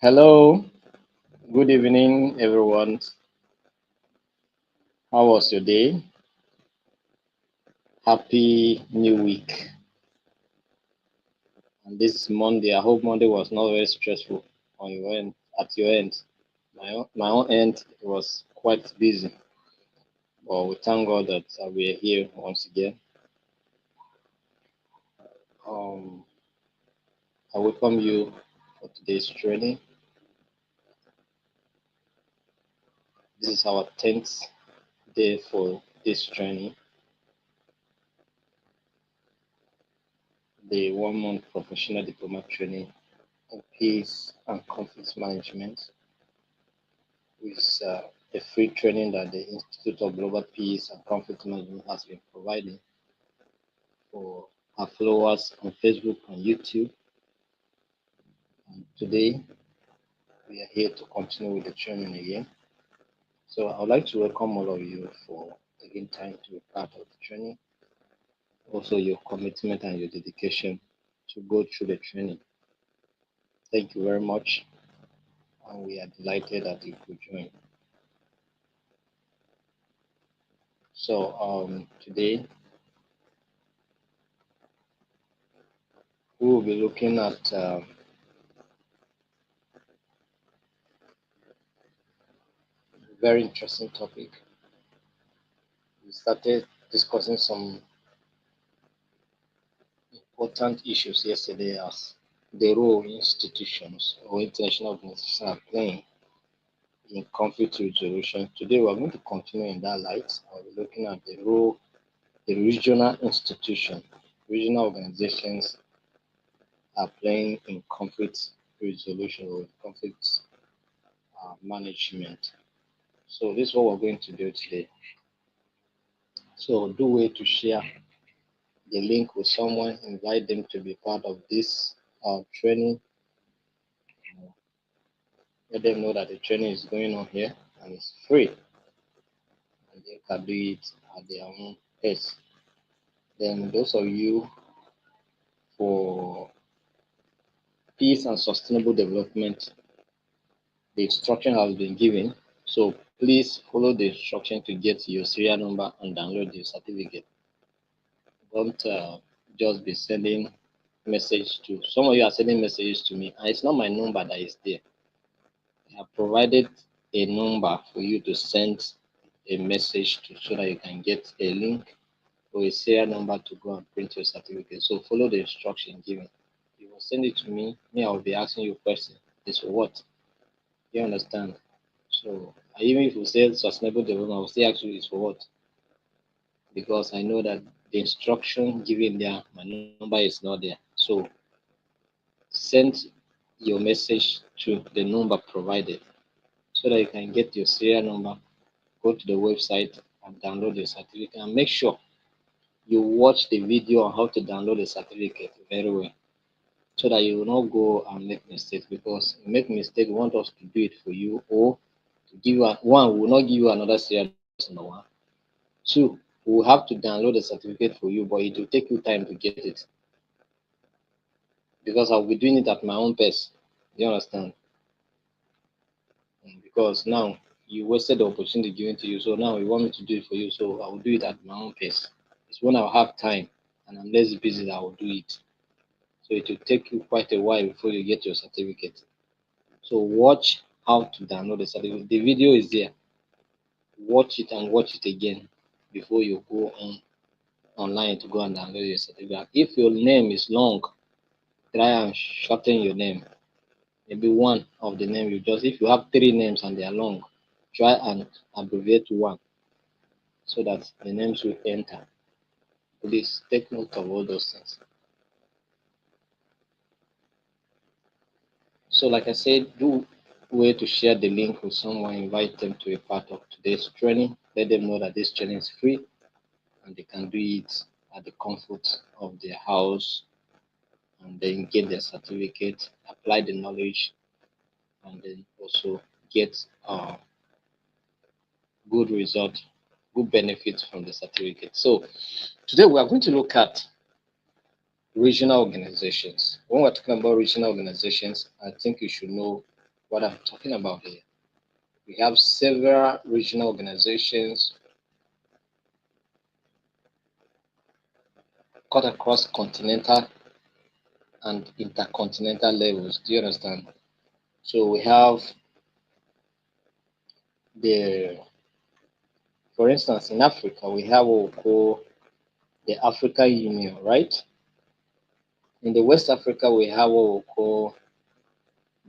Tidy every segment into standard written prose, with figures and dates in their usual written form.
Hello, good evening, everyone. How was your day? Happy New Week. And this is Monday. I hope Monday was not very stressful on your end. At your end, my own end was quite busy. But we thank God that we are here once again. Um, I welcome you for today's training. This is our 10th day for this training, the 1 month professional diploma training in peace and conflict management, which is a free training that the Institute of Global Peace and Conflict Management has been providing for our followers on Facebook and YouTube. And today, we are here to continue with the training again. So I would like to welcome all of you for taking time to be part of the training, also your commitment and your dedication to go through the training. Thank you very much, and we are delighted that you could join. So today we will be looking at a very interesting topic. We started discussing some important issues yesterday as the role institutions or international organizations are playing in conflict resolution. Today we are going to continue in that light. I'll be looking at the role the regional organizations are playing in conflict resolution or conflict management. So this is what we're going to do today. So do way to share the link with someone, invite them to be part of this training. Let them know that the training is going on here and it's free and they can do it at their own pace. Then those of you for peace and sustainable development, the instruction has been given. So please follow the instruction to get your serial number and download your certificate. Don't just be sending message to some of you are sending messages to me and it's not my number that is there. I have provided a number for you to send a message to so that you can get a link or a serial number to go and print your certificate. So follow the instruction given. You will send it to me. Me, I will be asking you questions. This for what? You understand? So even if you say sustainable development, I will still ask you this for what? Because I know that the instruction given there, my number is not there. So send your message to the number provided so that you can get your serial number, go to the website and download your certificate and make sure you watch the video on how to download the certificate very well so that you will not go and make mistakes because you make mistake, we want us to do it for you or to give you one, we will not give you another serial number one. Two, we will have to download the certificate for you, but it will take you time to get it because I'll be doing it at my own pace. You understand? Because now you wasted the opportunity given to you, so now you want me to do it for you, so I will do it at my own pace. It's when I'll have time and I'm less busy that I will do it. So it will take you quite a while before you get your certificate. So watch how to download the certificate. The video is there. Watch it and watch it again before you go on online to go and download your certificate. If your name is long, try and shorten your name. Maybe one of the name you just if you have three names and they are long, try and abbreviate one so that the names will enter. Please take note of all those things. So like I said, do way to share the link with someone, invite them to be part of today's training. Let them know that this training is free and they can do it at the comfort of their house and then get their certificate, apply the knowledge, and then also get good result, good benefits from the certificate. So today we are going to look at regional organizations. When we're talking about regional organizations, I think you should know what I'm talking about here. We have several regional organizations cut across continental and intercontinental levels. Do you understand? So we have the, for instance, in Africa, we have what we call the African Union, right? In the West Africa, we have what we call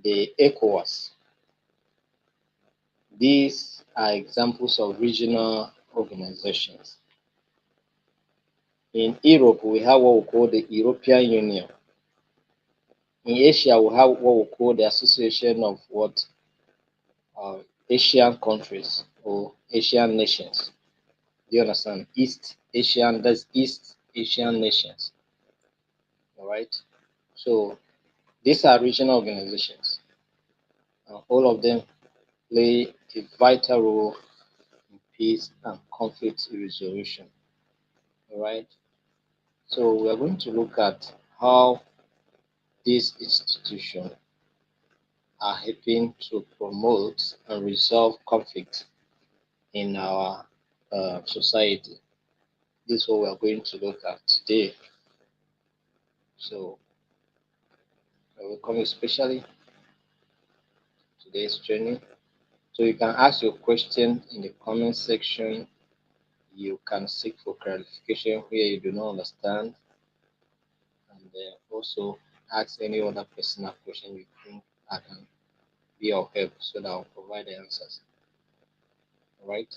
the ECOWAS. These are examples of regional organizations. In Europe, we have what we call the European Union. In Asia, we have what we call the Association of what Asian countries or Asian nations. Do you understand? East Asian, that's East Asian nations. All right. So these are regional organizations, and all of them play a vital role in peace and conflict resolution. All right. So we are going to look at how these institutions are helping to promote and resolve conflict in our society. This is what we are going to look at today. So I welcome you especially today's training. So you can ask your question in the comment section. You can seek for clarification where you do not understand, and also ask any other personal question you think I can be of help so that I'll provide the answers. All right.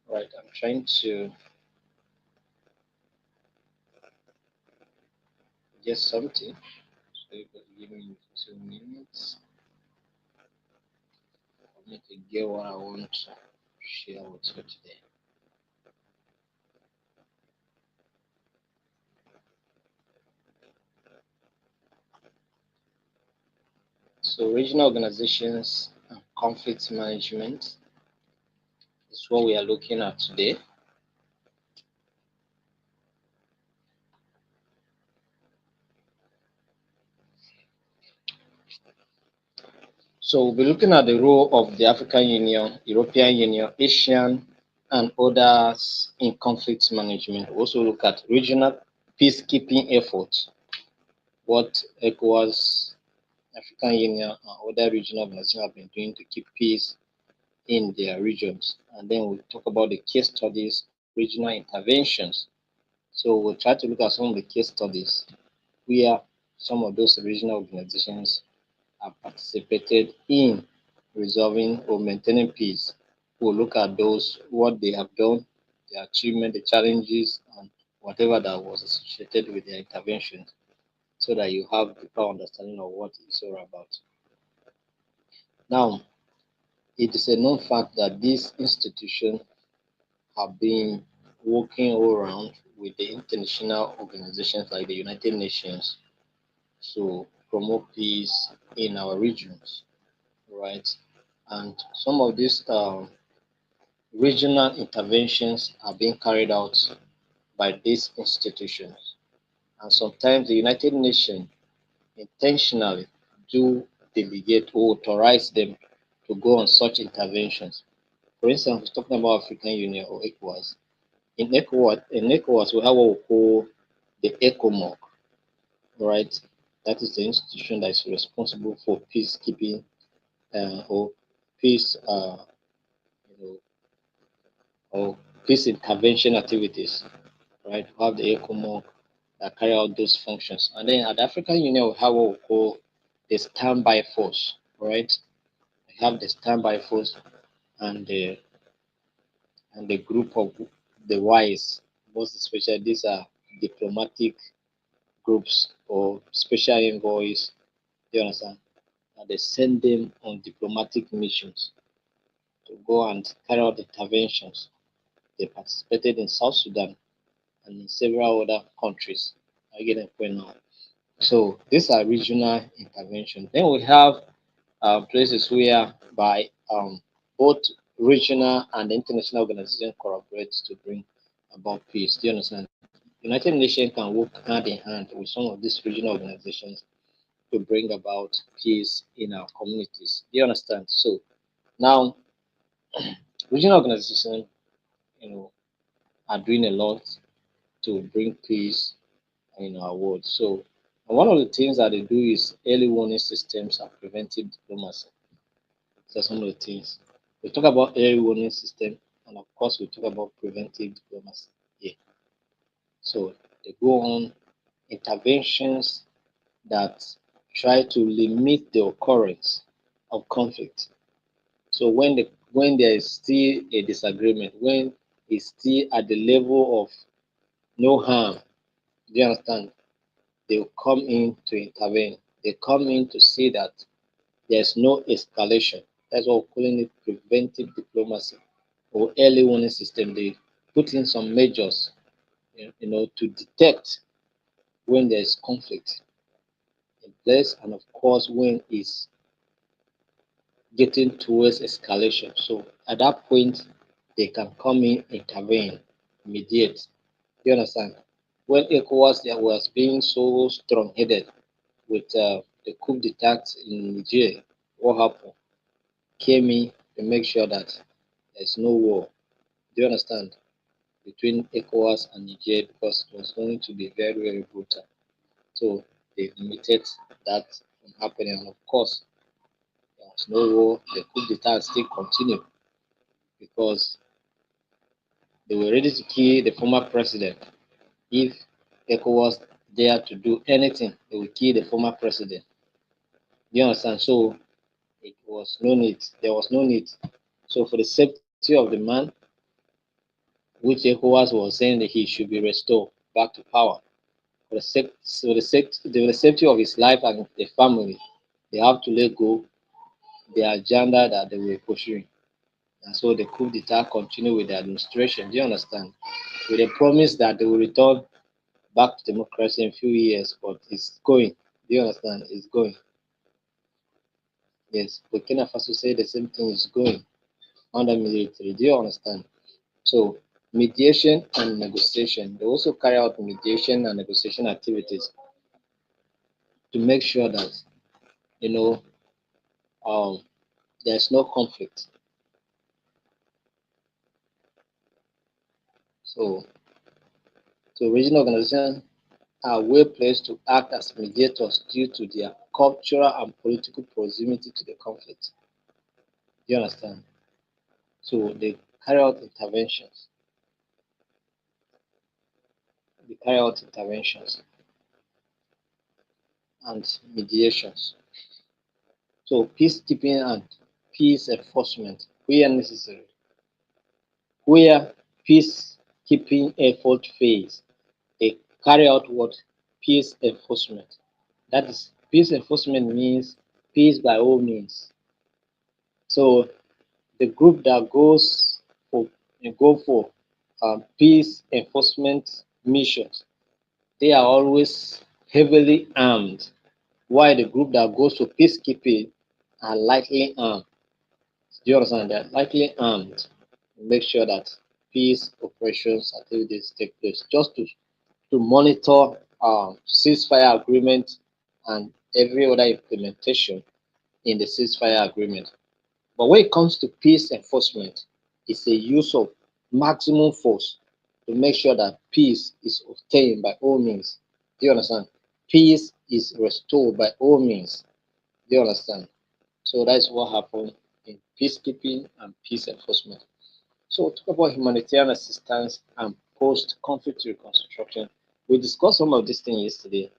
Right. I'm trying to get something. So you can give me 2 minutes for me to get what I want to share with you today. So regional organizations and conflict management is what we are looking at today. So we'll be looking at the role of the African Union, European Union, Asian, and others in conflict management. We'll also look at regional peacekeeping efforts, what ECOWAS, African Union, and other regional organizations have been doing to keep peace in their regions. And then we'll talk about the case studies, regional interventions. So we'll try to look at some of the case studies where some of those regional organizations have participated in resolving or maintaining peace. We'll look at those, what they have done, the achievement, the challenges, and whatever that was associated with their interventions, so that you have a deeper understanding of what it's all about. Now, it is a known fact that these institutions have been working all around with the international organizations like the United Nations to promote peace in our regions, right? And some of these regional interventions are being carried out by these institutions. And sometimes the United Nations intentionally do delegate or authorize them to go on such interventions. For instance, we're talking about African Union or ECOWAS. In ECOWAS, we have what we call the ECOMOG, right? That is the institution that is responsible for peacekeeping or peace, you know, or peace intervention activities, right? We have the ECOMOG that carry out those functions. And then at the African Union, we have what we call the standby force, right? We have the standby force and the group of the WISE. Most especially, these are diplomatic groups or special envoys. You understand? And they send them on diplomatic missions to go and carry out interventions. They participated in South Sudan and in several other countries. I get the point now. So these are regional intervention. Then we have places where by both regional and international organizations collaborate to bring about peace. Do you understand? United Nations can work hand in hand with some of these regional organizations to bring about peace in our communities. Do you understand? So now regional organizations, you know, are doing a lot to bring peace in our world. So one of the things that they do is early warning systems and preventive diplomacy. So some of the things we talk about early warning system, and of course we talk about preventive diplomacy. Yeah. So they go on interventions that try to limit the occurrence of conflict. So when there is still a disagreement, when it's still at the level of no harm, do you understand? They will come in to intervene. They come in to see that there's no escalation. That's what we're calling it preventive diplomacy or early warning system. They put in some measures, to detect when there's conflict in place, and of course when it's getting towards escalation. So at that point, they can come in, intervene, mediate. You understand? When ECOWAS that was being so strong-headed with the coup d'etat in Niger, what happened? Came in to make sure that there's no war. Do you understand? Between ECOWAS and Niger, because it was going to be very, very brutal. So they limited that from happening. And of course, there was no war. The coup d'etat still continued because they were ready to kill the former president. If ECOWAS dared to do anything, they would kill the former president. Do you understand? So it was no need. There was no need. So for the safety of the man, which ECOWAS was saying that he should be restored back to power, for the safety of his life and the family, they have to let go the agenda that they were pursuing. And so the coup d'etat continued with the administration. Do you understand? With a promise that they will return back to democracy in a few years, but it's going. Do you understand? It's going. Yes, Burkina Faso say the same thing is going under military. Do you understand? So mediation and negotiation. They also carry out mediation and negotiation activities to make sure that you know um, there's no conflict. So, so regional organizations are well placed to act as mediators due to their cultural and political proximity to the conflict. Do you understand? So they carry out interventions. They carry out interventions and mediations. So peacekeeping and peace enforcement where necessary. Where peacekeeping effort fails, they carry out what peace enforcement. That is, peace enforcement means peace by all means. So the group that for go for peace enforcement missions, they are always heavily armed, while the group that goes for peacekeeping are lightly armed. Do you understand? They're lightly armed to make sure that peace operations activities take place, just to monitor ceasefire agreement and every other implementation in the ceasefire agreement. But when it comes to peace enforcement, it's a use of maximum force to make sure that peace is obtained by all means. Do you understand? Peace is restored by all means. Do you understand? So that's what happened in peacekeeping and peace enforcement. So we'll talk about humanitarian assistance and post-conflict reconstruction. We discussed some of these things yesterday.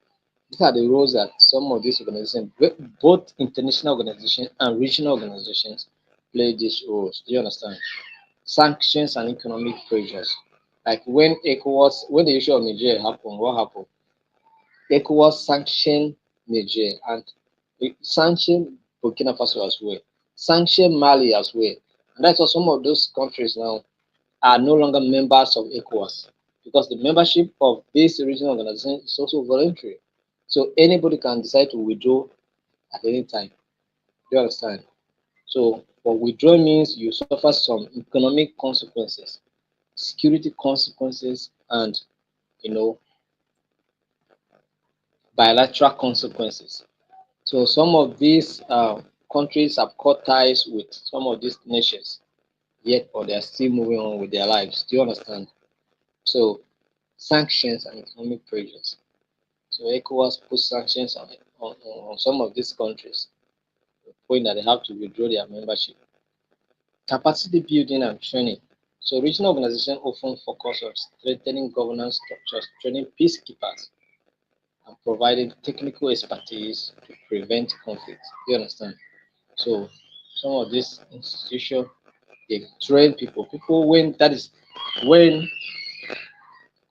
These are the roles that some of these organizations, both international organizations and regional organizations, play these roles. Do you understand? Sanctions and economic pressures. Like when the issue of Nigeria happened, what happened? ECOWAS sanctioned Niger and sanctioned Burkina Faso as well, sanctioned Mali as well. And that's why some of those countries now are no longer members of ECOWAS because the membership of this regional organization is also voluntary. So anybody can decide to withdraw at any time. Do you understand? So for withdrawal means you suffer some economic consequences, security consequences, and you know bilateral consequences. So some of these countries have cut ties with some of these nations, yet or they are still moving on with their lives. Do you understand? So sanctions and economic pressures. So ECOWAS put sanctions on some of these countries, to the point that they have to withdraw their membership. Capacity building and training. So regional organizations often focus on strengthening governance structures, training peacekeepers, and providing technical expertise to prevent conflict. You understand? So some of these institutions they train people. People when that is when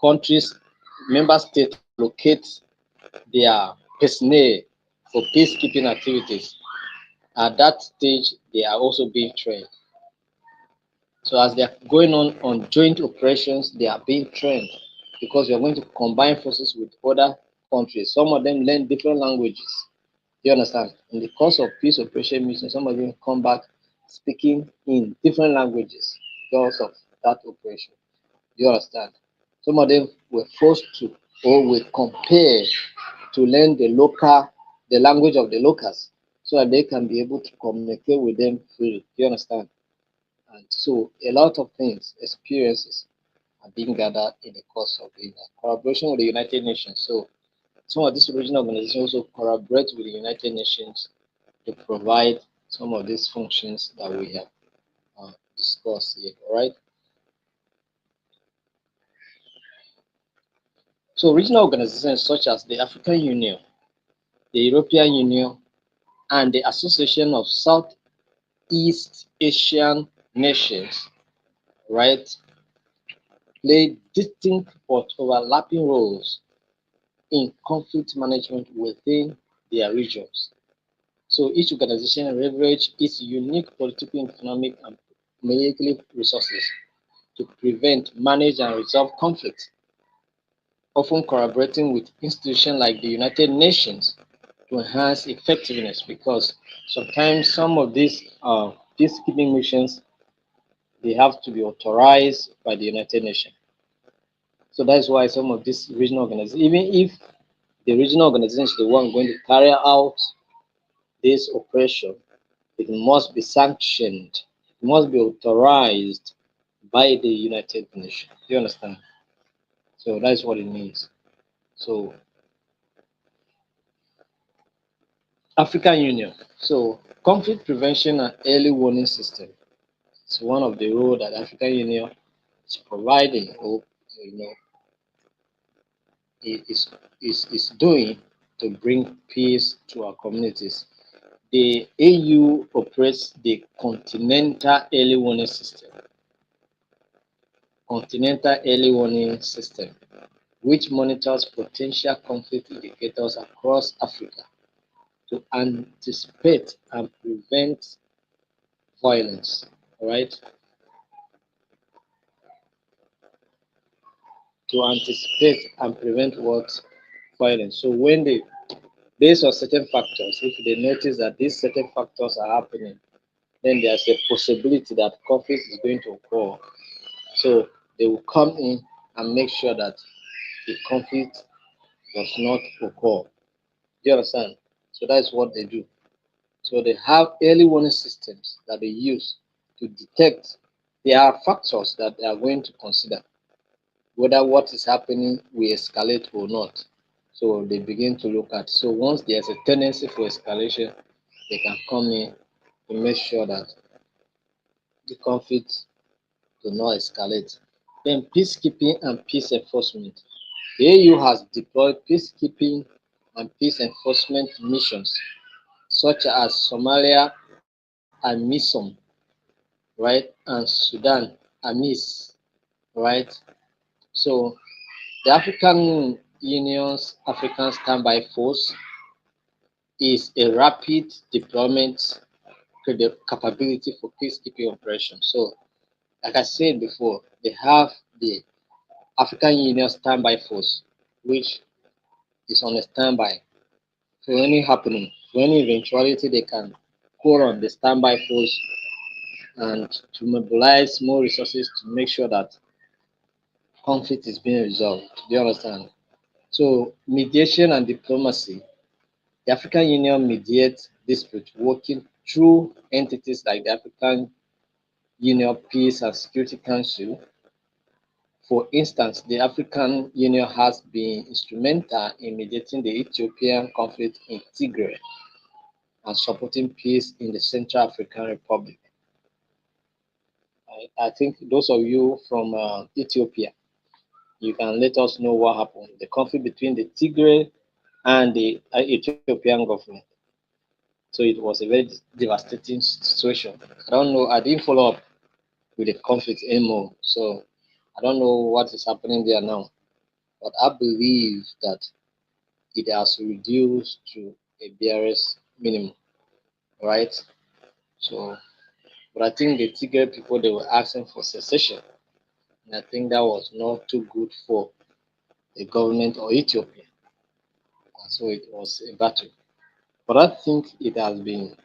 countries, member states allocate their personnel for peacekeeping activities. At that stage, they are also being trained. So as they are going on joint operations, they are being trained because you are going to combine forces with other countries. Some of them learn different languages. Do you understand? In the course of peace operation mission, some of them come back speaking in different languages because of that operation. Do you understand? Some of them were forced to or were compelled to learn the language of the locals so that they can be able to communicate with them freely. Do you understand? And so a lot of things, experiences are being gathered in the course of the collaboration with the United Nations. So some of these regional organizations also collaborate with the United Nations to provide some of these functions that we have discussed here. All right. So regional organizations such as the African Union, the European Union, and the Association of Southeast Asian Nations, right, play distinct but overlapping roles in conflict management within their regions. So each organization leverage its unique political, economic, and military resources to prevent, manage, and resolve conflict, often collaborating with institutions like the United Nations to enhance effectiveness because sometimes some of these peacekeeping missions they have to be authorized by the United Nations. So that's why some of these regional organizations, even if the regional organization is the one going to carry out this operation, it must be sanctioned, it must be authorized by the United Nations. Do you understand? So that's what it means. So African Union. So conflict prevention and early warning system. It's one of the roles that African Union is providing or is doing to bring peace to our communities. The AU operates the Continental Early Warning System, which monitors potential conflict indicators across Africa to anticipate and prevent violence. All right, to anticipate and prevent what violence. So when they based on certain factors, if they notice that these certain factors are happening, then there's a possibility that conflict is going to occur. So they will come in and make sure that the conflict does not occur. Do you understand? So that's what they do. So they have early warning systems that they use to detect. There are factors that they are going to consider whether what is happening will escalate or not. So they begin to look at. So once there's a tendency for escalation, they can come in to make sure that the conflict do not escalate. Then peacekeeping and peace enforcement. The AU has deployed peacekeeping and peace enforcement missions such as Somalia and MISOM, right, and Sudan, AMIS, right. So the African Union's African Standby Force is a rapid deployment capability for peacekeeping operations. So, like I said before, they have the African Union Standby Force, which is on a standby. for any happening, for any eventuality, they can call on the standby force and to mobilize more resources to make sure that conflict is being resolved. Do you understand? So mediation and diplomacy. The African Union mediates disputes working through entities like the African Union Peace and Security Council. For instance, the African Union has been instrumental in mediating the Ethiopian conflict in Tigray and supporting peace in the Central African Republic. I think those of you from Ethiopia, you can let us know what happened. The conflict between the Tigray and the Ethiopian government. So it was a very devastating situation. I don't know. I didn't follow up with the conflict anymore. So I don't know what is happening there now. But I believe that it has reduced to a barest minimum, right? So, but I think the Tigray people they were asking for secession, and I think that was not too good for the government of Ethiopia, and so it was a battle. But I think it has been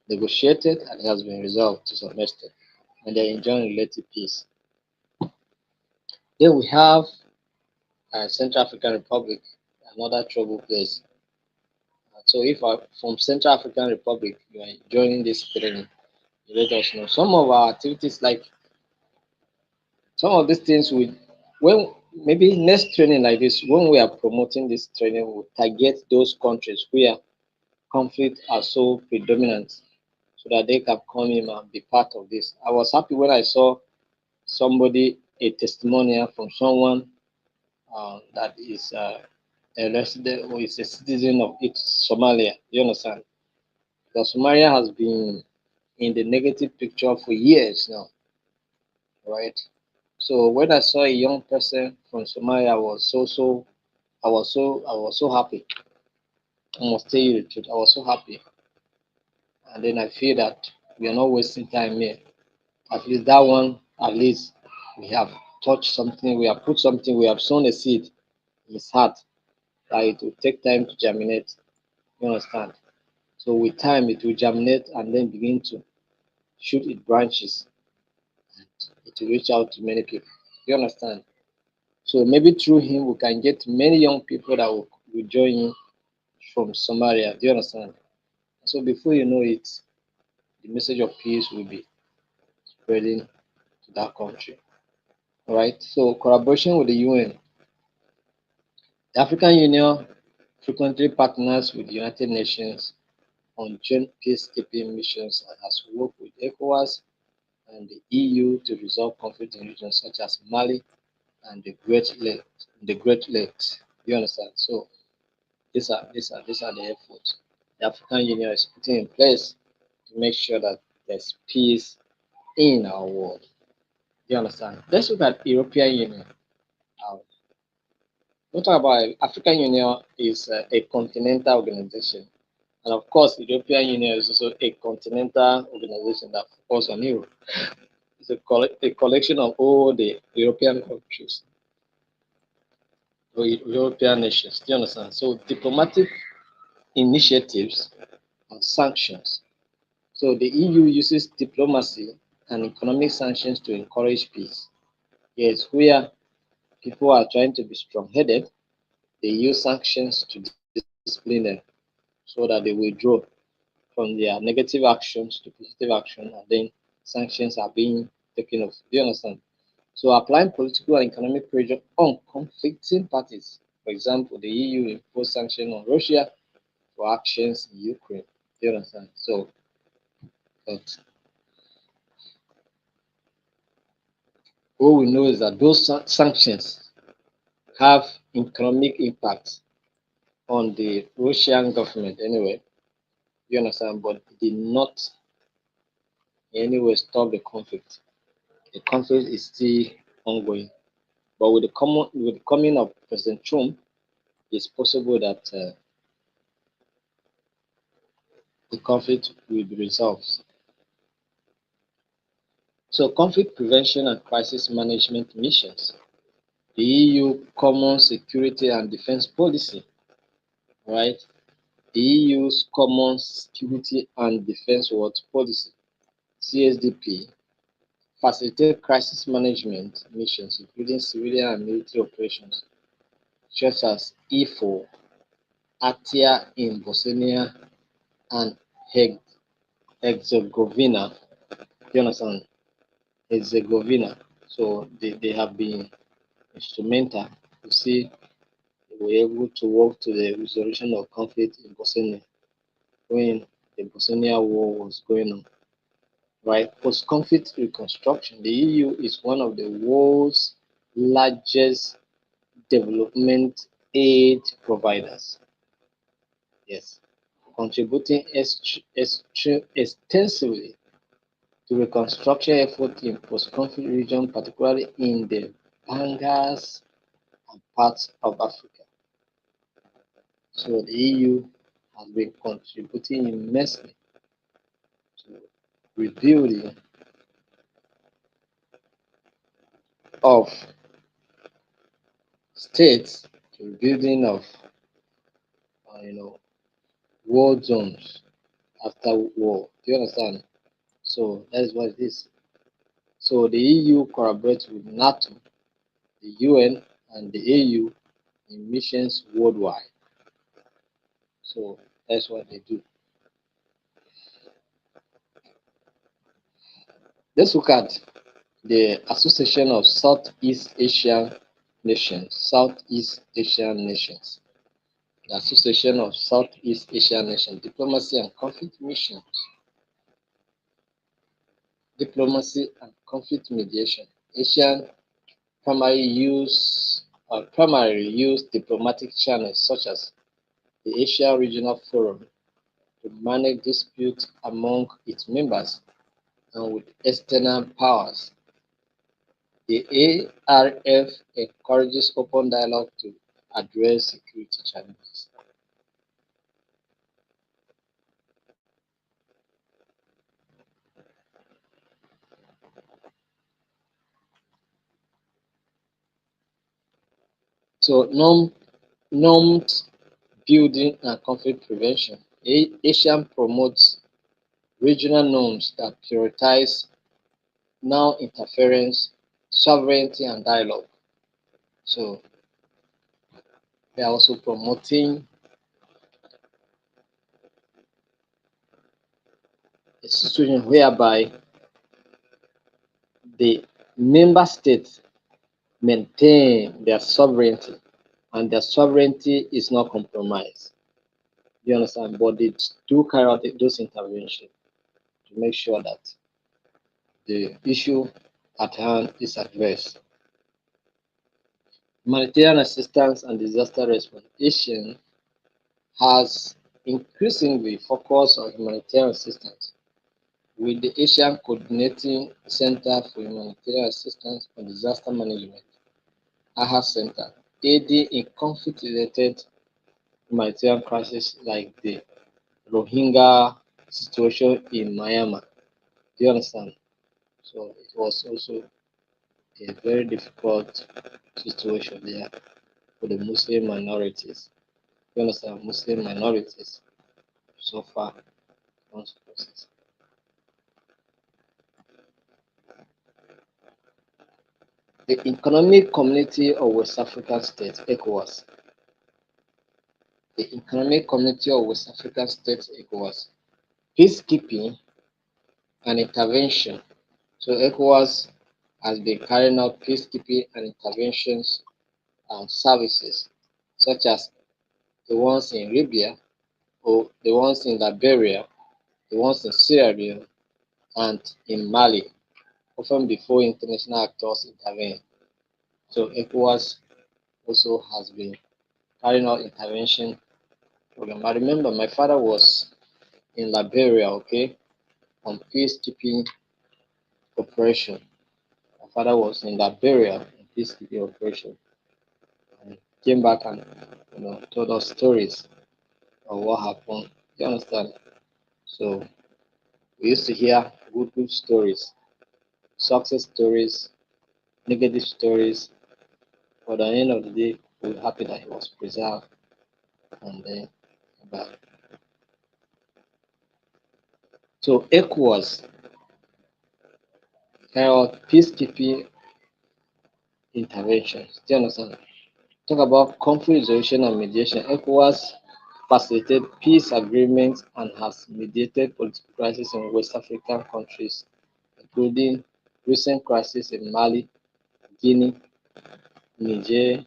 negotiated and it has been resolved to some extent, and they're enjoying relative peace. Then we have Central African Republic, another trouble place. So if from Central African Republic you are joining this training, you let us know. Some of our activities, like some of these things, we when maybe next training like this, when we are promoting this training, we target those countries where conflict are so predominant, so that they can come in and be part of this. I was happy when I saw somebody a testimonial from someone that is a resident or is a citizen of Somalia. You understand? Because Somalia has been in the negative picture for years now, right? So when I saw a young person from Somalia, I was so happy. I must tell you the truth. I was so happy, and then I feel that we are not wasting time here. At least that one, at least we have touched something, we have put something, we have sown a seed in his heart that it will take time to germinate. You understand? So with time, it will germinate and then begin to shoot its branches. It will reach out to many people. You understand? So maybe through him, we can get many young people that will join in from Somalia. Do you understand? So before you know it, the message of peace will be spreading to that country. All right. So collaboration with the UN. The African Union frequently partners with the United Nations on joint peacekeeping missions and has worked with ECOWAS and the EU to resolve conflict in regions such as Mali and the Great Lakes. You understand? So these are the efforts the African Union is putting in place to make sure that there's peace in our world. You understand? Let's look at European Union. Uh, we'll talk about African Union is a continental organization, and of course, the European Union is also a continental organization that focuses on Europe. It's a collection of all the European countries or European nations. Do you understand? So diplomatic initiatives and sanctions. So the EU uses diplomacy and economic sanctions to encourage peace. Yes, where people are trying to be strong-headed, they use sanctions to discipline them so that they withdraw from their negative actions to positive action, and then sanctions are being taken off. Do you understand? So applying political and economic pressure on conflicting parties. For example, the EU imposed sanctions on Russia for actions in Ukraine. Do you understand? So, but what we know is that those sanctions have economic impact on the Russian government anyway. You understand? But it did not in any way stop the conflict. The conflict is still ongoing. But with the coming of President Trump, it's possible that the conflict will be resolved. So, conflict prevention and crisis management missions. The EU Common Security and Defense Policy, right? the EU's Common Security and Defence What Policy (CSDP) facilitate crisis management missions including civilian and military operations such as E4 Atia in Bosnia and Herzegovina. You understand? Herzegovina. So they have been instrumental to see they were able to work to the resolution of conflict in Bosnia when the Bosnia War was going on. Right? Post-conflict reconstruction. The EU is one of the world's largest development aid providers. Yes, contributing extensively to reconstruction efforts in post-conflict regions, particularly in the Bangas and parts of Africa. So the EU has been contributing immensely to rebuilding of states, to rebuilding of uh, you know war zones after war. Do you understand? So that is what it is. So the EU collaborates with NATO, the UN, and the AU in missions worldwide. So that's what they do. Let's look at the Association of Southeast Asian Nations. Southeast Asian Nations. The Association of Southeast Asian Nations. Diplomacy and conflict missions. Diplomacy and conflict mediation. Asian primarily use diplomatic channels such as the Asia Regional Forum to manage disputes among its members and with external powers. The ARF encourages open dialogue to address security challenges. So, norms building and conflict prevention. ASEAN promotes regional norms that prioritize non-interference, sovereignty, and dialogue. So, they are also promoting a situation whereby the member states maintain their sovereignty and their sovereignty is not compromised. You understand? But they do carry out those interventions to make sure that the issue at hand is addressed. Humanitarian assistance and disaster response. ASEAN has increasingly focused on humanitarian assistance with the Asian Coordinating Center for Humanitarian Assistance and Disaster Management AHA Center, aiding in conflict-related humanitarian crises like the Rohingya situation in Myanmar. Do you understand? So it was also a very difficult situation there for the Muslim minorities. You understand? Muslim minorities suffer consequences. The Economic Community of West African States, ECOWAS. The Economic Community of West African States, ECOWAS. Peacekeeping and intervention. So ECOWAS has been carrying out peacekeeping and interventions services, such as the ones in Libya, or the ones in Liberia, the ones in Sierra Leone, and in Mali, often before international actors intervene. So ECOWAS also has been carrying out intervention program. I remember my father was in Liberia, okay, on peacekeeping operation. My father was in Liberia on peacekeeping operation and came back and told us stories of what happened. You understand? So we used to hear good stories, success stories, negative stories, but at the end of the day, we were happy that he was preserved and then back. So ECOWAS carry out peacekeeping interventions. Do you understand? Talk about conflict resolution and mediation. ECOWAS facilitated peace agreements and has mediated political crises in West African countries, including recent crises in Mali, Guinea, Niger,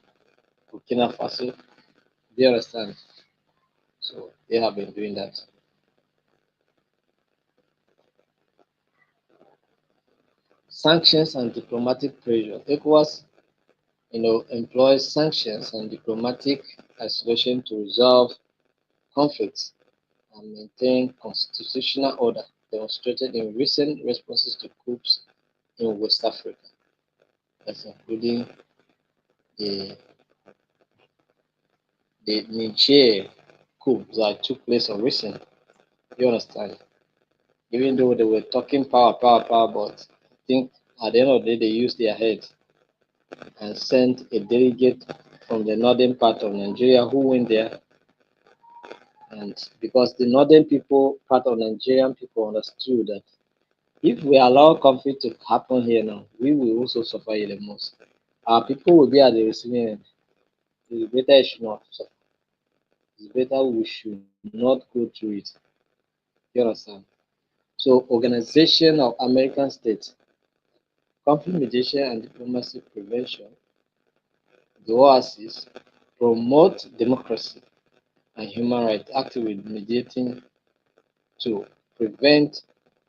Burkina Faso. Do you understand? So they have been doing that. Sanctions and diplomatic pressure. ECOWAS, employs sanctions and diplomatic isolation to resolve conflicts and maintain constitutional order, demonstrated in recent responses to coups in West Africa. That's including the Niger coup that took place on recent. You understand? Even though they were talking power, power, power, but I think at the end of the day they used their head and sent a delegate from the northern part of Nigeria who went there. And because the northern people, part of Nigerian people, understood that if we allow conflict to happen here now, we will also suffer here the most. Our people will be at the receiving end. It's better it should not suffer. It's better we should not go through it. You understand? So, Organization of American States, conflict mediation and diplomacy prevention, the OASIS, promote democracy and human rights, actively mediating to prevent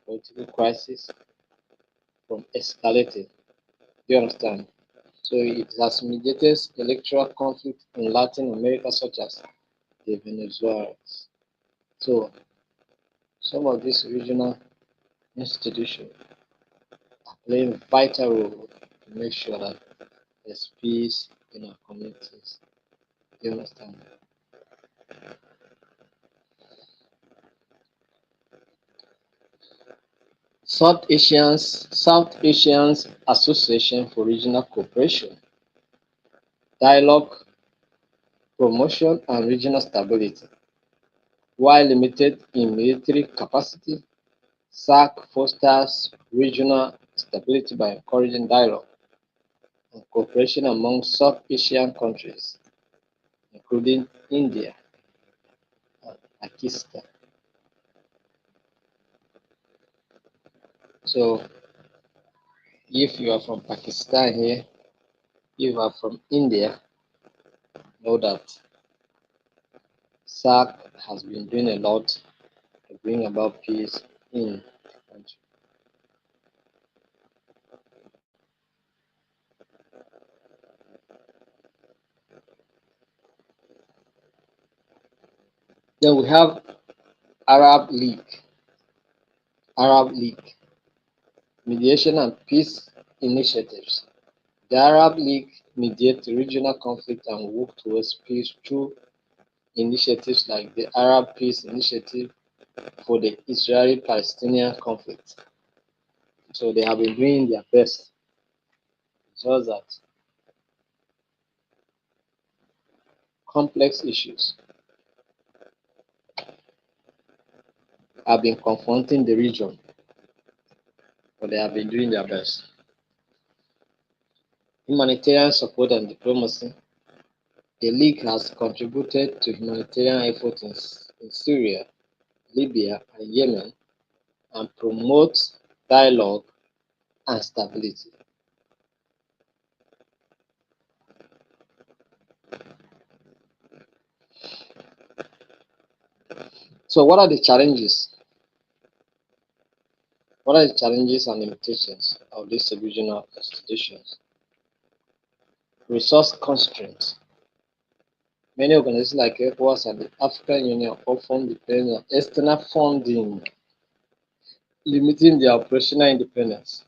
political crisis from escalating. Do you understand? So it has mediated electoral conflict in Latin America, such as the Venezuelans. So some of these regional institutions are playing a vital role to make sure that there's peace in our communities. Do you understand? South Asians Association for Regional Cooperation, dialogue, promotion, and regional stability. While limited in military capacity, SAC fosters regional stability by encouraging dialogue and cooperation among South Asian countries, including India and Pakistan. So, if you are from Pakistan here, if you are from India, know that SAC has been doing a lot to bring about peace in the country. Then we have Arab League, Arab League, mediation and peace initiatives. The Arab League mediates regional conflict and works towards peace through initiatives like the Arab Peace Initiative for the Israeli-Palestinian conflict. So they have been doing their best. It's just that complex issues have been confronting the region, but they have been doing their best. Humanitarian support and diplomacy. The League has contributed to humanitarian efforts in Syria, Libya, and Yemen and promotes dialogue and stability. So, what are the challenges? What are the challenges and limitations of these regional institutions? Resource constraints. Many organizations like ECOWAS and the African Union often depend on external funding, limiting their operational independence.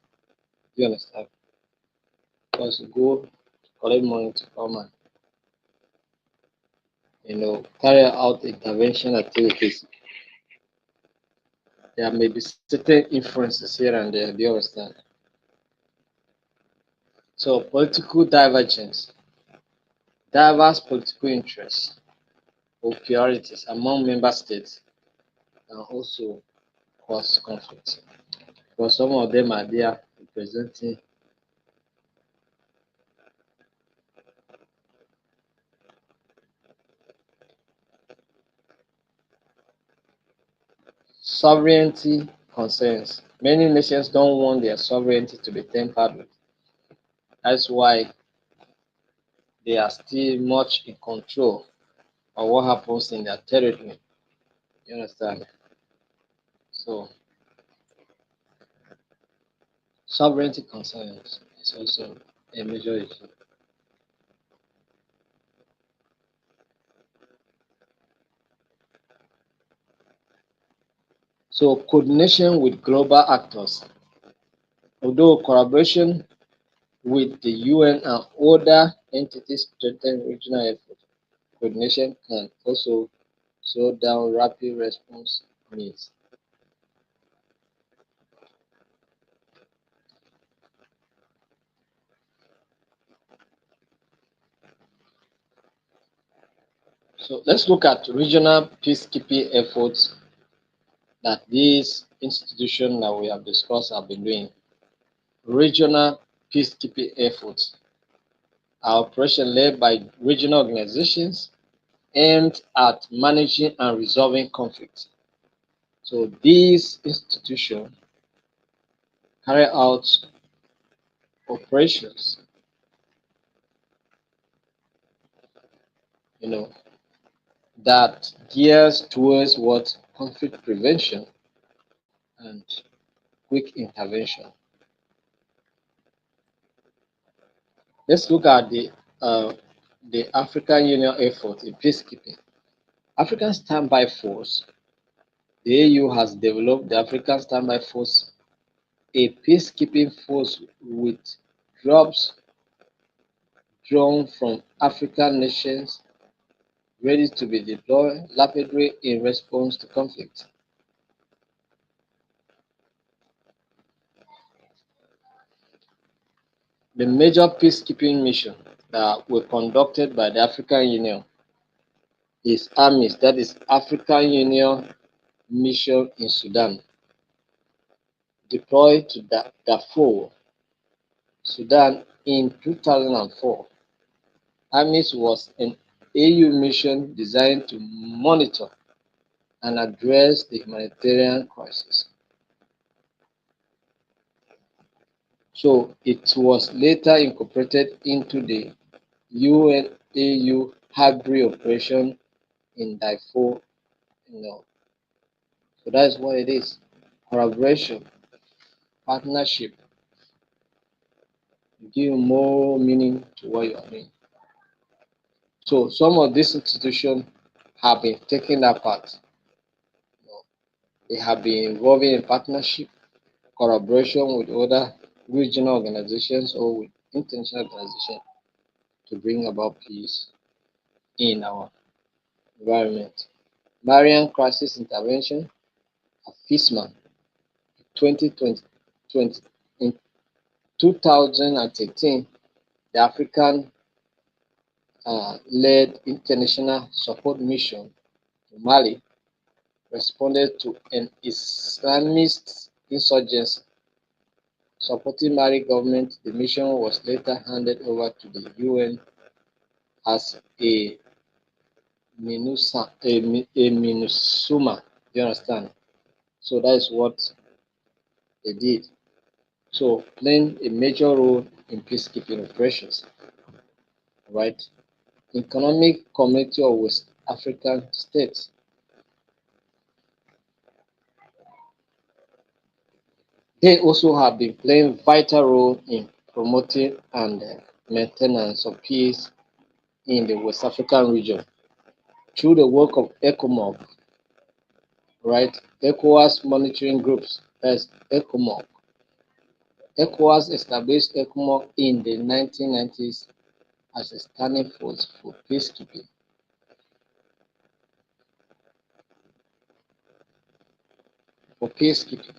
Do you understand? Because you go to collect money to come and carry out intervention activities. There may be certain influences here and there. Do you understand? So political divergence, diverse political interests or priorities among member states can also cause conflict. Because some of them are there representing sovereignty concerns. Many nations don't want their sovereignty to be tampered with. That's why they are still much in control of what happens in their territory. You understand? So sovereignty concerns is also a major issue. So coordination with global actors, although collaboration with the UN and other entities strengthen regional efforts, coordination can also slow down rapid response needs. So let's look at regional peacekeeping efforts that these institutions that we have discussed have been doing. Regional peacekeeping efforts are operations led by regional organizations aimed at managing and resolving conflicts. So these institutions carry out operations, you know, that gears towards what conflict prevention and quick intervention. Let's look at the African Union effort in peacekeeping. African Standby Force, the AU has developed the African Standby Force, a peacekeeping force with troops drawn from African nations ready to be deployed rapidly in response to conflict. The major peacekeeping mission that were conducted by the African Union is AMIS, that is African Union Mission in Sudan, deployed to Darfur, Sudan in 2004. AMIS was an AU mission designed to monitor and address the humanitarian crisis. So it was later incorporated into the UNAU hybrid operation in Darfur. So that's what it is. Collaboration, partnership, give more meaning to what you are doing. So some of these institutions have been taking that part. They have been involving in partnership, collaboration with other regional organizations or with international organizations to bring about peace in our environment. Marian Crisis Intervention, FISMA, 2020, in 2013, the African led international support mission to Mali responded to an Islamist insurgency. Supporting Mali government, the mission was later handed over to the UN as a MINUSMA. Do you understand? So that is what they did. So playing a major role in peacekeeping operations, right? Economic Community of West African States. They also have been playing vital role in promoting and maintenance of peace in the West African region through the work of ECOMOG, right? ECOWAS monitoring groups, that's ECOMOG. ECOWAS established ECOMOG in the 1990s as a standing force for peacekeeping. For peacekeeping.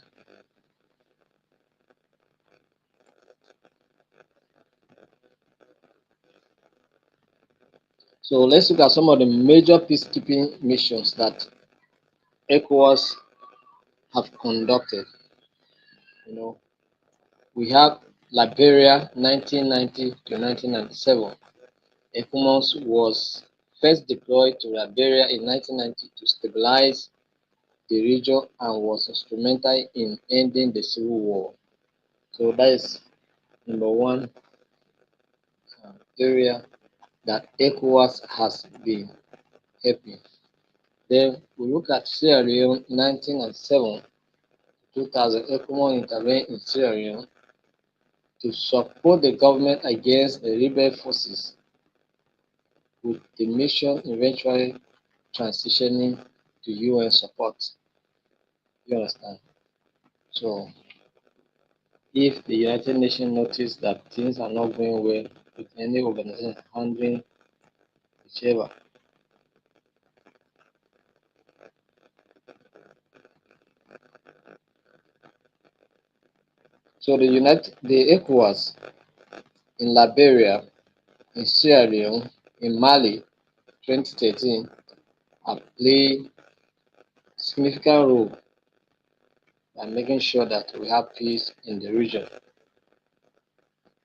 So let's look at some of the major peacekeeping missions that ECOWAS have conducted. You know, we have Liberia 1990 to 1997. ECOMOS was first deployed to Liberia in 1990 to stabilize the region and was instrumental in ending the civil war. So that is number one area that ECOWAS has been helping. Then we look at Sierra Leone 1997 2000. ECOWAS intervened in Sierra Leone to support the government against the rebel forces, with the mission eventually transitioning to UN support. You understand? So if the United Nations notice that things are not going well with any organization handling whichever, so the ECOWAS in Liberia, in Sierra Leone, in Mali, 2013, have played significant role by making sure that we have peace in the region.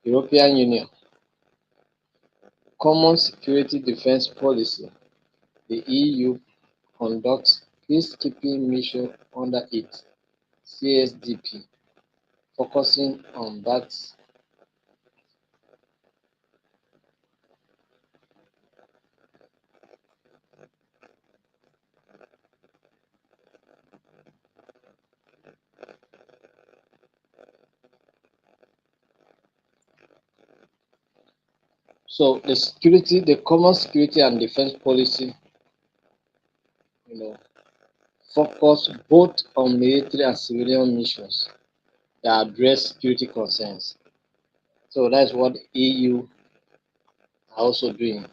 European Union, Common Security Defence Policy, the EU conducts peacekeeping mission under its CSDP, focusing on that. So the common security and defense policy, you know, focus both on military and civilian missions that address security concerns. So that's what the EU are also doing.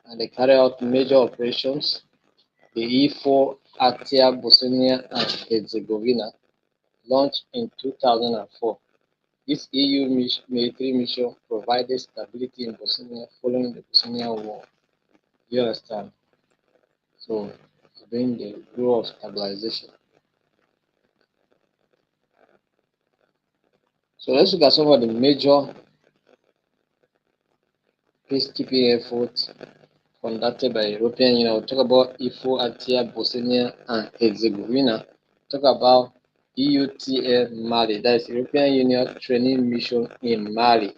And they carry out major operations. The E4 Atia Bosnia and Herzegovina launched in 2004. This EU military mission provided stability in Bosnia following the Bosnian War. You understand? So, doing the role of stabilization. So, let's look at some of the major peacekeeping efforts conducted by European Union. We'll talk about IFO, Atia, Bosnia, and Herzegovina. Talk about EUTM Mali, that is European Union Training Mission in Mali.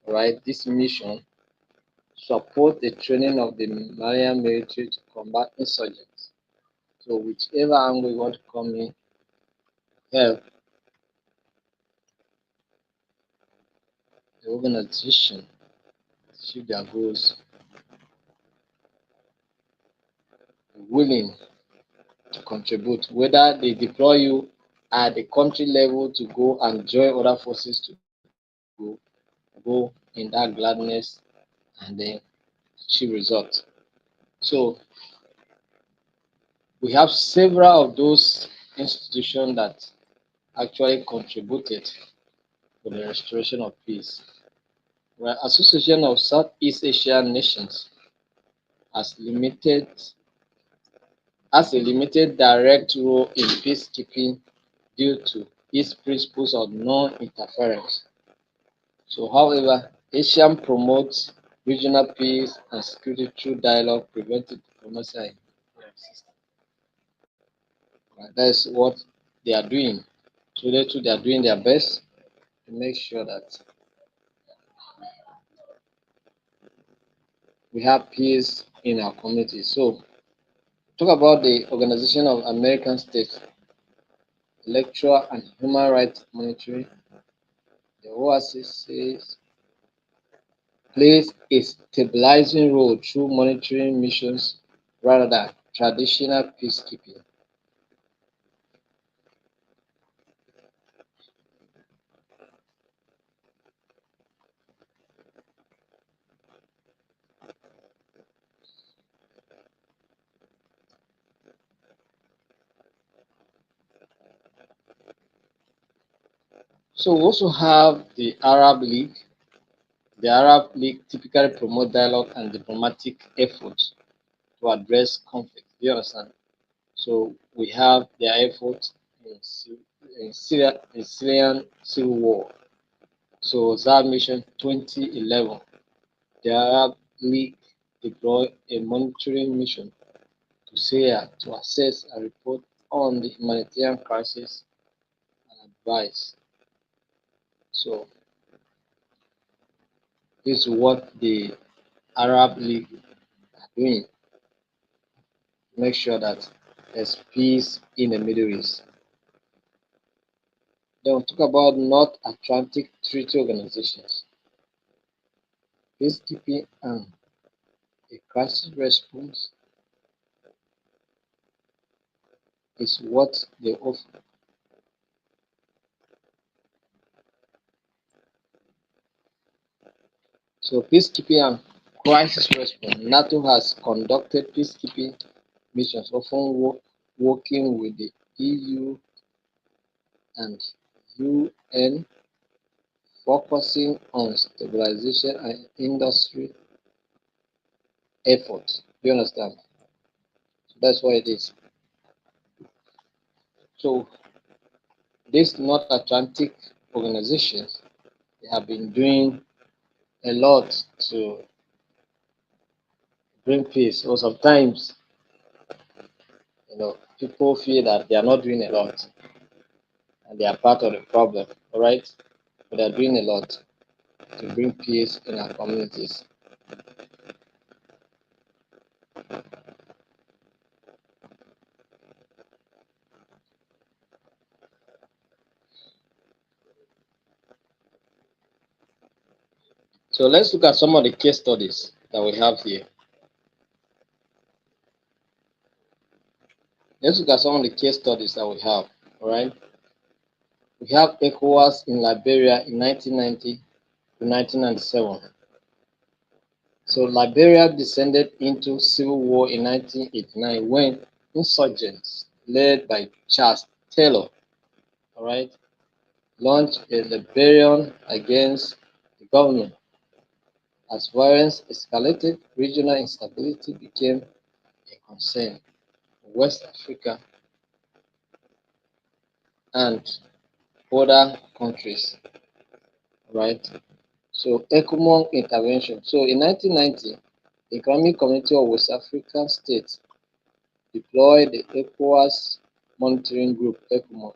Right, this mission supports the training of the Malian military to combat insurgents. So, whichever angle you want to come in, help the organization achieve their goals, willing to contribute, whether they deploy you at the country level to go and join other forces to go in that gladness and then achieve results. So we have several of those institutions that actually contributed to the restoration of peace. Well, Association of Southeast Asian Nations has a limited direct role in peacekeeping due to its principles of non-interference. So, however, ASEAN promotes regional peace and security through dialogue, preventive diplomacy, and right? That's what they are doing. So they are doing their best to make sure that we have peace in our community. So, talk about the Organization of American States, Electoral and Human Rights Monitoring. The OASIS plays a stabilizing role through monitoring missions rather than traditional peacekeeping. So we also have the Arab League. The Arab League typically promote dialogue and diplomatic efforts to address conflict. Do you understand? So we have their efforts in Syrian civil war. So that mission 2011, the Arab League deployed a monitoring mission to Syria to assess and report on the humanitarian crisis and advise. So this is what the Arab League are doing to make sure that there's peace in the Middle East. Then we'll talk about North Atlantic Treaty Organizations, peacekeeping and a crisis response is what they offer. So peacekeeping and crisis response. NATO has conducted peacekeeping missions, often working with the EU and UN, focusing on stabilization and industry efforts. You understand? So that's what it is. So these North Atlantic organizations, they have been doing a lot to bring peace. Or sometimes, people feel that they are not doing a lot and they are part of the problem. All right, but they are doing a lot to bring peace in our communities. So let's look at some of the case studies that we have here. Let's look at some of the case studies that we have. All right, we have ECOWAS in Liberia in 1990 to 1997. So Liberia descended into civil war in 1989 when insurgents led by Charles Taylor, all right, launched a rebellion against the government. As violence escalated, regional instability became a concern for West Africa and other countries, right? So ECOMOG intervention. So in 1990, the Economic Community of West African States deployed the ECOWAS Monitoring Group (ECOMOG),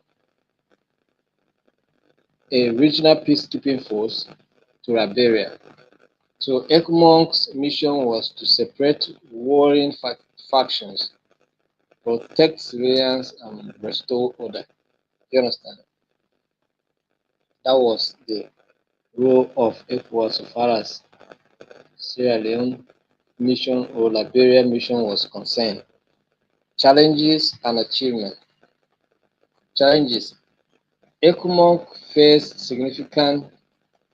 a regional peacekeeping force, to Liberia. So ECOMOG's mission was to separate warring factions, protect civilians, and restore order. You understand? That was the role of ECOWAS so far as Sierra Leone mission or Liberia mission was concerned. Challenges and achievement. Challenges. ECOMOG faced significant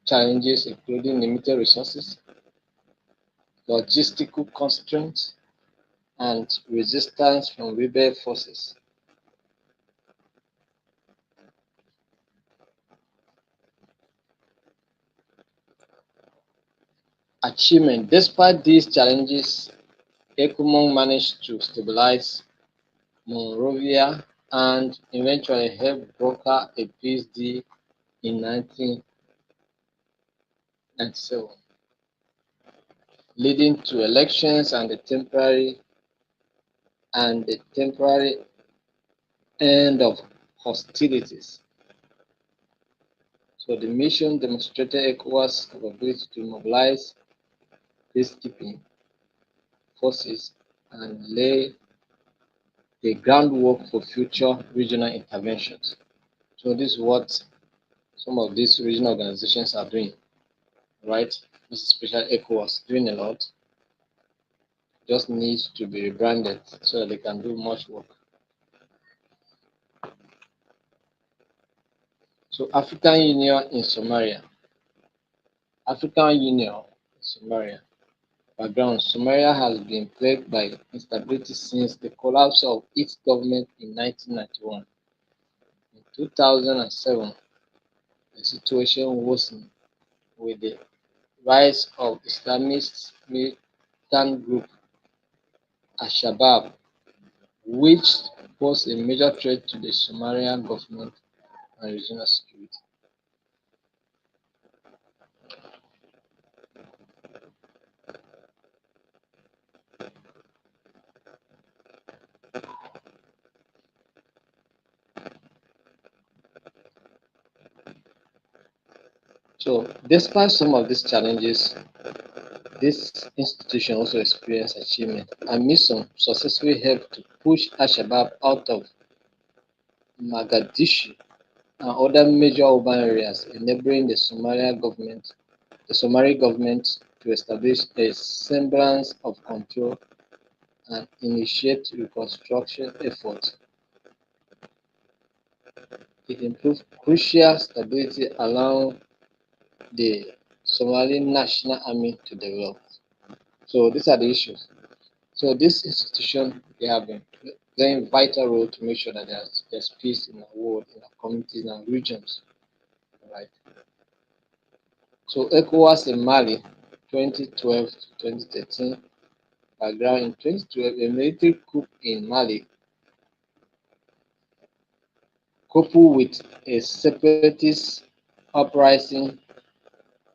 challenges including limited resources, logistical constraints, and resistance from rebel forces. Achievement. Despite these challenges, ECOMOG managed to stabilize Monrovia and eventually helped broker a peace deal in 1997, leading to elections and the temporary end of hostilities. So the mission demonstrated ECOWAS' capability to mobilize peacekeeping forces and lay the groundwork for future regional interventions. So this is what some of these regional organizations are doing, right? This is special ECOWAS doing a lot, just needs to be rebranded so that they can do much work. So African Union in Somalia. African Union in Somalia. Background. Somalia has been plagued by instability since the collapse of its government in 1991. In 2007, the situation worsened with the rise of Islamist militant group Al-Shabaab which pose a major threat to the Somalian government and regional security. So, despite some of these challenges, this institution also experienced achievement and mission successfully helped to push Al-Shabaab out of Mogadishu and other major urban areas, enabling the Somali government to establish a semblance of control and initiate reconstruction efforts. It improved crucial stability, allowing the Somali National Army to develop. So these are the issues. So this institution, they have been playing vital role to make sure that there's peace in the world, in our communities and regions. Right. So ECOWAS in Mali, 2012 to 2013. Background: in 2012, a military coup in Mali, coupled with a separatist uprising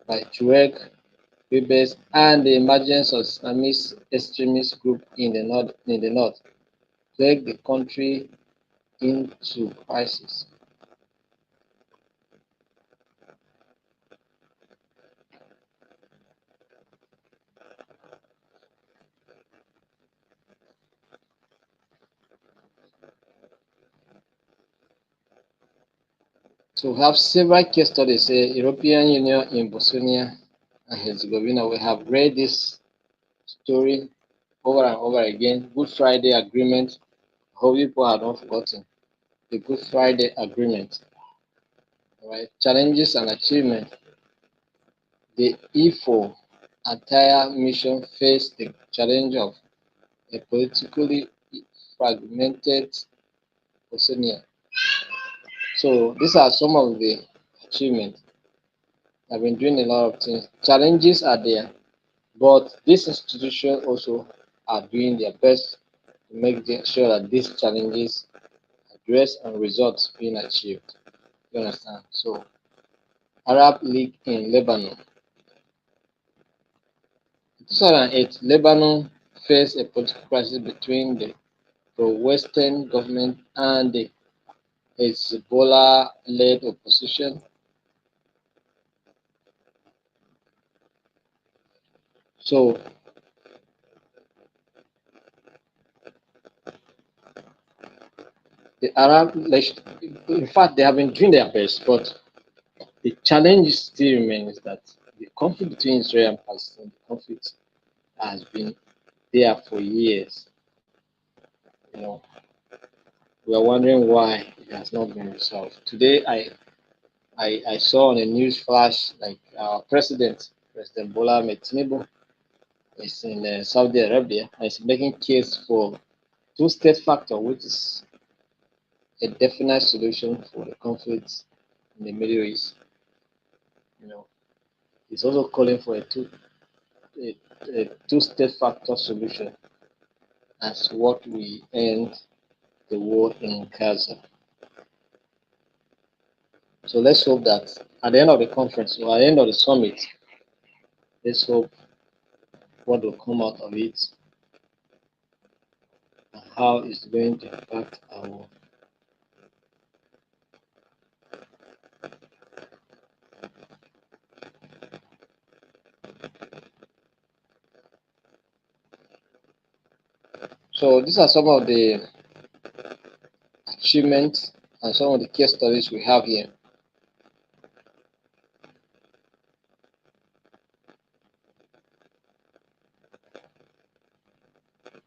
by Tuareg rebels and the emergence of Islamist extremist groups in the north, dragged the country into crisis. So we have several case studies. Say European Union in Bosnia and Herzegovina. We have read this story over and over again. Good Friday Agreement. Hope people have not forgotten the Good Friday Agreement. Right? Challenges and achievements. The E4 entire mission faced the challenge of a politically fragmented Bosnia. So these are some of the achievements. I've been doing a lot of things. Challenges are there, but this institution also are doing their best to make sure that these challenges addressed and results being achieved. You understand? So Arab League in Lebanon. In 2008, Lebanon faced a political crisis between the pro-Western government and the Hezbollah-led opposition. So the Arab, in fact, they have been doing their best, but the challenge still remains that the conflict between Israel and Palestine, the conflict has been there for years. You know, we are wondering why it has not been resolved. Today, I saw on a news flash like our President Bola Ahmed Tinubu, is in Saudi Arabia and is making case for two-state factor, which is a definite solution for the conflicts in the Middle East. You know, he's also calling for a, a two-state factor solution as what we end the war in Gaza. So let's hope that at the end of the conference or at the end of the summit, let's hope what will come out of it and how it's going to impact our world. So these are some of the achievements and some of the case studies we have here.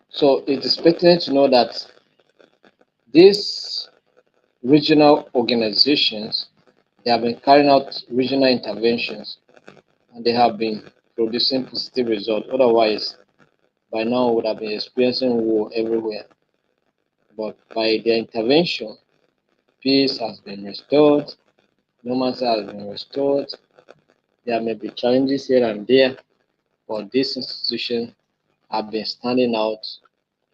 So it is pertinent to know that these regional organizations, they have been carrying out regional interventions and they have been producing positive results. Otherwise, by now we would have been experiencing war everywhere. But by their intervention, peace has been restored, normalcy has been restored. There may be challenges here and there, but these institutions have been standing out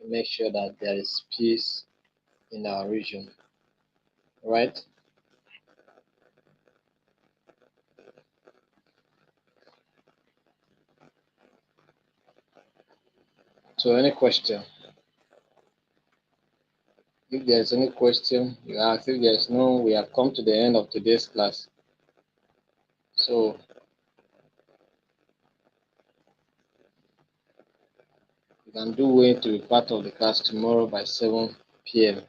make sure that there is peace in our region, right? So any question? If there's any question, you ask. If there's no, we have come to the end of today's class. So you can do way to be part of the class tomorrow by 7 p.m.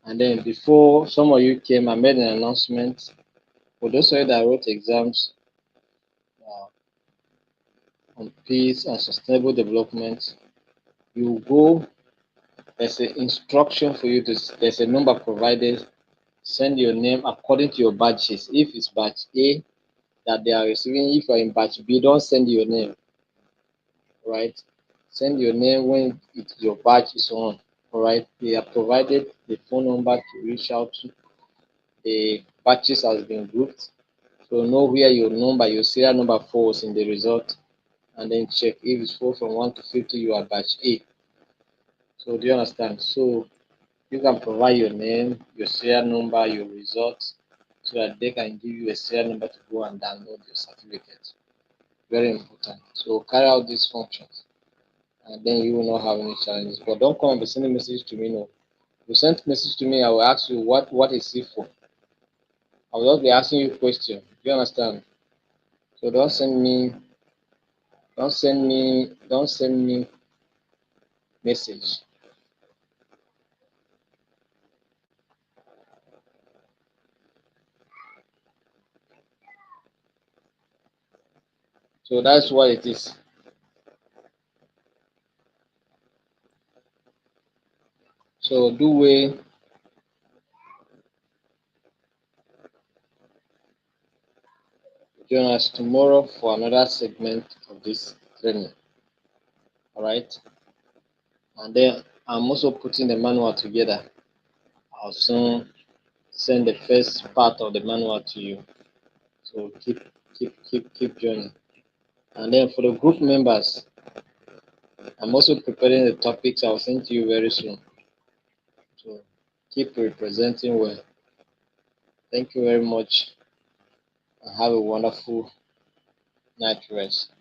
And then before some of you came, I made an announcement for those of you that wrote exams uh, on peace and sustainable development. You go. There's an instruction for you to. There's a number provided. Send your name according to your batches. If it's batch A that they are receiving, if you're in batch B, don't send your name, right? Send your name when your batch is on, all right? They have provided the phone number to reach out to. The batches has been grouped, so know where your number, your serial number falls in the result, and then check if it's fall from 1 to 50, you are batch A. So do you understand? So you can provide your name, your serial number, your results, so that they can give you a serial number to go and download your certificate. Very important. So carry out these functions, and then you will not have any challenges. But don't come and be sending message to me. No, you send message to me, I will ask you what is it for. I will just be asking you question. Do you understand? So don't send me message. So that's what it is. So do we join us tomorrow for another segment of this training. All right. And then I'm also putting the manual together. I'll soon send the first part of the manual to you. So keep joining. And then for the group members, I'm also preparing the topics I'll send to you very soon. So keep representing well. Thank you very much and have a wonderful night rest.